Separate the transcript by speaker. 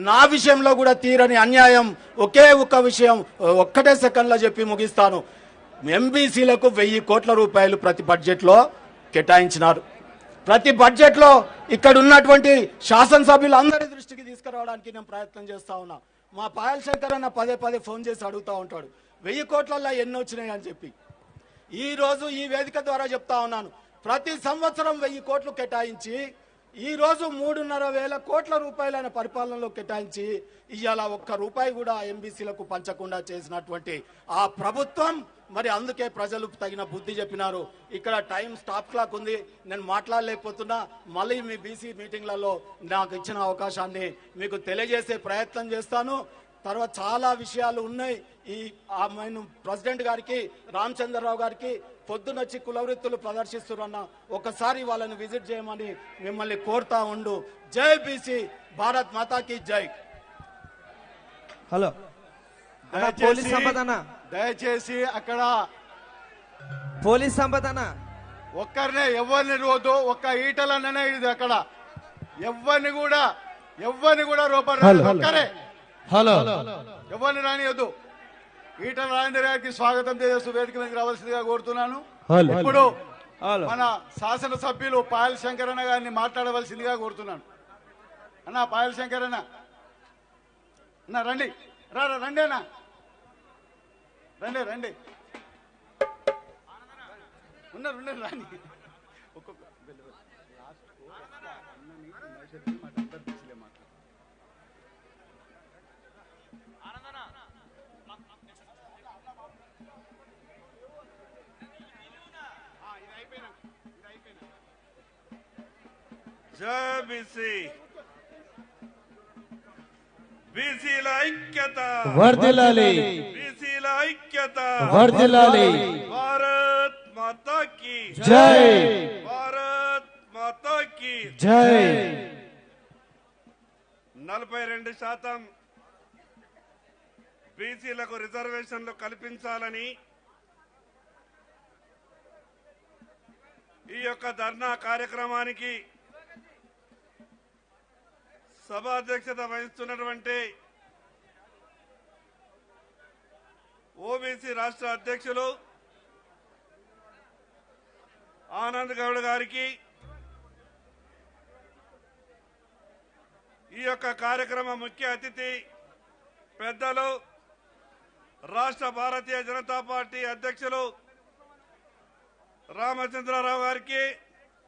Speaker 1: నా విషయంలో కూడా తీరని అన్యాయం ఒకే ఒక్క విషయం ఒక్కటే సెకండ్లో చెప్పి ముగిస్తాను. ఎంబీసీలకు 1000 కోట్ల రూపాయలు ప్రతి బడ్జెట్లో కేటాయించినారు. ప్రతి బడ్జెట్లో ఇక్కడ ఉన్నటువంటి శాసనసభ్యులు అందరి దృష్టికి తీసుకురావడానికి నేను ప్రయత్నం చేస్తా ఉన్నా. మా పాయల్ శంకర్ అన్న పదే ఫోన్ చేసి అడుగుతూ ఉంటాడు 1000 కోట్లలో ఎన్ని వచ్చినాయి అని చెప్పి. ఈ రోజు ఈ వేదిక ద్వారా చెప్తా ఉన్నాను, ప్రతి సంవత్సరం 1000 కోట్లు కేటాయించి ఈ రోజు 3,500 కోట్ల రూపాయలైన పరిపాలనలో కేటాయించి ఇవాళ ఒక్క రూపాయి కూడా ఎంబీసీలకు పంచకుండా చేసినటువంటి ఆ ప్రభుత్వం, మరి అందుకే ప్రజలు తగిన బుద్ధి చెప్పినారు. ఇక్కడ టైం స్టాప్ క్లాక్ ఉంది, నేను మాట్లాడలేకపోతున్నా. మళ్ళీ మీ బీసీ మీటింగ్లలో నాకు ఇచ్చిన అవకాశాన్ని మీకు తెలియజేసే ప్రయత్నం చేస్తాను. తర్వాత చాలా విషయాలు ఉన్నాయి. నేను ప్రెసిడెంట్ గారికి రామచంద్రరావు గారికి పొద్దునొచ్చి కులవృత్తులు ప్రదర్శిస్తున్నా, ఒకసారి వాళ్ళని విజిట్ చేయమని మిమ్మల్ని కోరుతా ఉండు. జై బీసీ, భారత్ మాతాకి జై.
Speaker 2: హలో పోలీస్ సంపదన,
Speaker 3: దయచేసి అక్కడ
Speaker 2: పోలీస్ సంపదన
Speaker 3: ఒక్కరినే ఎవరిని రోజు ఒక్క ఈటలనే ఇది అక్కడ ఎవరిని కూడా రూపాయలు ఒక్కరే ఎవరిని రానియొద్దు. ఈటల రాజేందర్ గారికి స్వాగతం చేస్తూ వేదిక మీదకి రావాల్సిందిగా కోరుతున్నాను. ఇప్పుడు మన శాసనసభ్యులు పాయల్ శంకర్ అన్న గారిని మాట్లాడవలసిందిగా కోరుతున్నాను. అన్న పాయల్ శంకర్ అన్న రండి, రండి అన్న, రండి ఉన్నారు రాని. ఒక్కొక్క
Speaker 4: జై బీసీ, బీసీల ఐక్యత
Speaker 5: వర్ధిల్లాలి,
Speaker 4: బీసీల ఐక్యత
Speaker 5: వర్ధిల్లాలి.
Speaker 4: భారత్ మాతా కీ
Speaker 5: జై,
Speaker 4: భారత్ మాతా కీ
Speaker 5: జై.
Speaker 4: 42% బీసీలకు రిజర్వేషన్లు కల్పించాలని ఈ యొక్క ధర్నా కార్యక్రమానికి సభాధ్యక్షత వహిస్తున్నటువంటి ఓబీసీ రాష్ట్ర అధ్యక్షులు ఆనంద్ గౌడ్ గారికి, ఈ యొక్క కార్యక్రమ ముఖ్య అతిథి పెద్దలు రాష్ట్ర భారతీయ జనతా పార్టీ అధ్యక్షులు రామచంద్రరావు గారికి,